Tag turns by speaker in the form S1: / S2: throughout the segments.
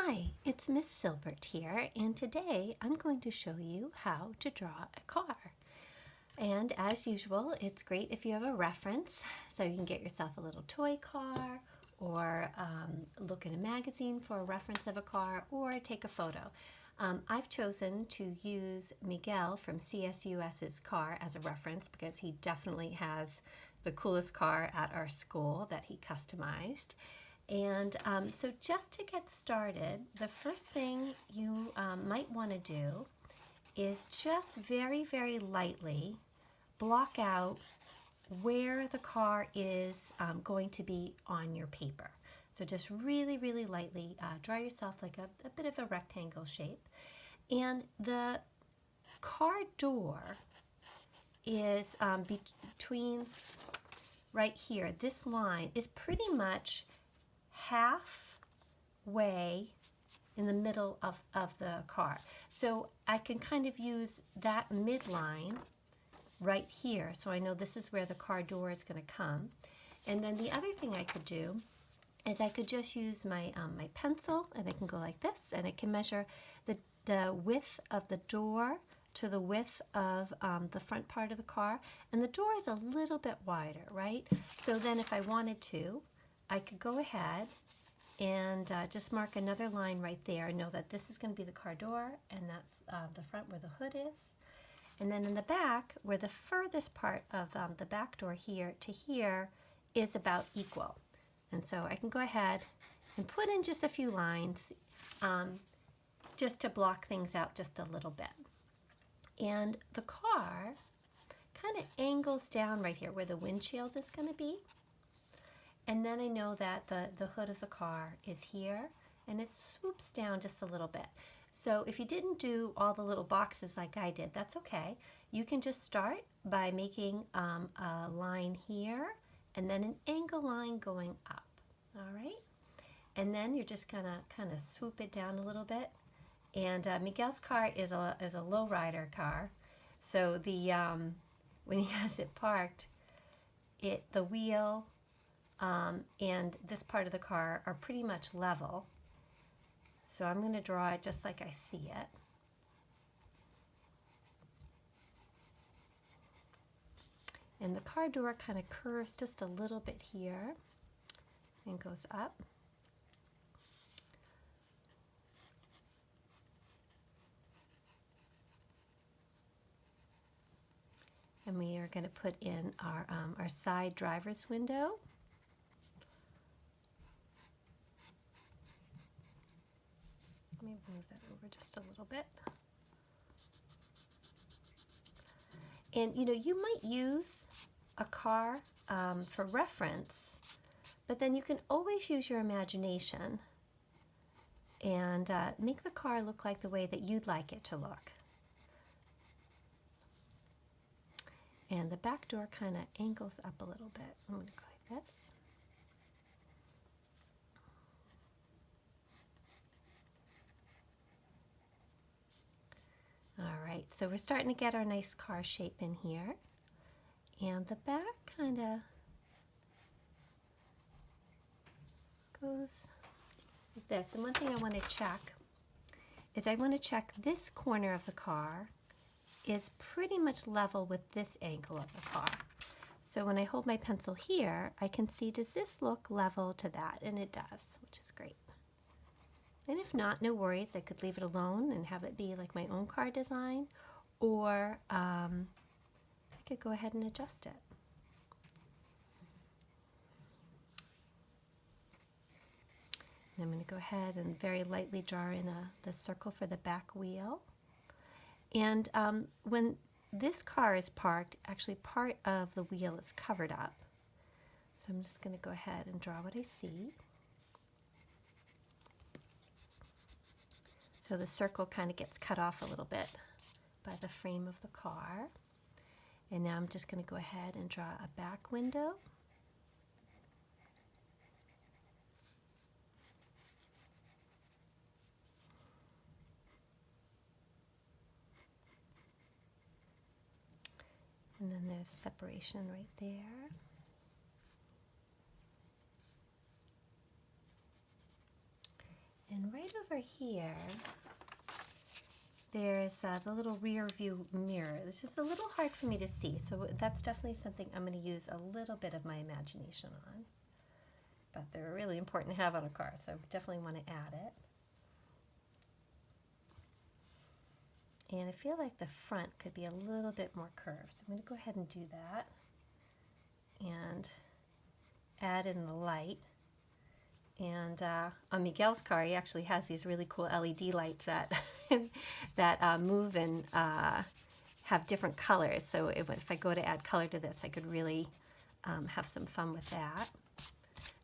S1: Hi, it's Miss Silbert here, and today I'm going to show you how to draw a car. And as usual, it's great if you have a reference, so you can get yourself a little toy car, or look in a magazine for a reference of a car, or take a photo. I've chosen to use Miguel from CSUS's car as a reference because he definitely has the coolest car at our school that he customized. And so just to get started, the first thing you might want to do is just very, very lightly block out where the car is going to be on your paper. So just really, really lightly draw yourself like a bit of a rectangle shape. And the car door is between right here. This line is pretty much halfway in the middle of the car. So I can kind of use that midline right here, so I know this is where the car door is going to come. And then the other thing I could do is I could just use my my pencil, and I can go like this, and I can measure the width of the door to the width of the front part of the car. And the door is a little bit wider, right? So then if I wanted to, I could go ahead and just mark another line right there and know that this is going to be the car door, and that's the front where the hood is. And then in the back, where the furthest part of the back door here to here is about equal. And so I can go ahead and put in just a few lines just to block things out just a little bit. And the car kind of angles down right here where the windshield is going to be. And then I know that the hood of the car is here, and it swoops down just a little bit. So if you didn't do all the little boxes like I did, that's okay. You can just start by making a line here, and then an angle line going up, all right? And then you're just gonna kind of swoop it down a little bit. And Miguel's car is a low-rider car, so the when he has it parked, the wheel and this part of the car are pretty much level. So I'm going to draw it just like I see it. And the car door kind of curves just a little bit here and goes up. And we are going to put in our side driver's window. Let me move that over just a little bit. And you know, you might use a car for reference, but then you can always use your imagination and make the car look like the way that you'd like it to look. And the back door kind of angles up a little bit. I'm going to go like this. All right, so we're starting to get our nice car shape in here. And the back kind of goes like this. And one thing I want to check is I want to check this corner of the car is pretty much level with this angle of the car. So when I hold my pencil here, I can see, does this look level to that? And it does, which is great. And if not, no worries. I could leave it alone and have it be like my own car design, or I could go ahead and adjust it. And I'm going to go ahead and very lightly draw in the circle for the back wheel. And when this car is parked, actually part of the wheel is covered up. So I'm just going to go ahead and draw what I see. So the circle kind of gets cut off a little bit by the frame of the car. And now I'm just going to go ahead and draw a back window. And then there's separation right there. And right over here, there's the little rear view mirror. It's just a little hard for me to see, so that's definitely something I'm going to use a little bit of my imagination on. But they're really important to have on a car, so I definitely want to add it. And I feel like the front could be a little bit more curved, so I'm going to go ahead and do that and add in the light. And on Miguel's car, he actually has these really cool LED lights that that move and have different colors. So if I go to add color to this, I could really have some fun with that.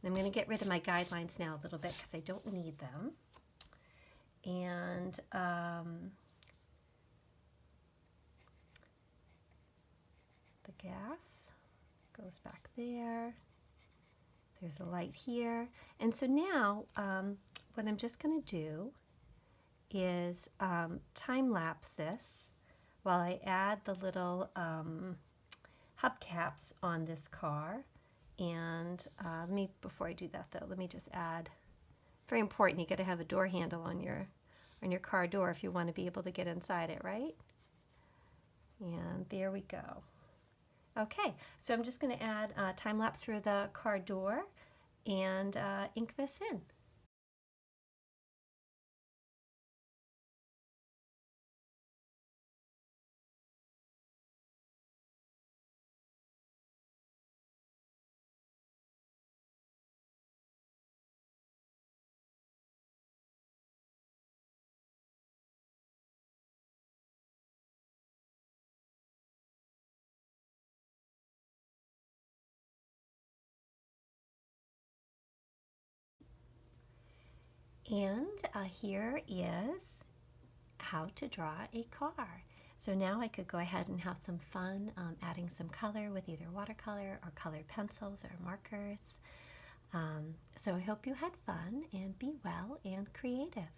S1: And I'm going to get rid of my guidelines now a little bit because I don't need them. And the gas goes back there. There's a light here. And so now what I'm just going to do is time-lapse this while I add the little hubcaps on this car. And before I do that though, let me just add, very important, you got to have a door handle on your car door if you want to be able to get inside it, right? And there we go. Okay, so I'm just going to add time-lapse through the car door and ink this in. And here is how to draw a car. So now I could go ahead and have some fun adding some color with either watercolor or colored pencils or markers. So I hope you had fun and be well and creative.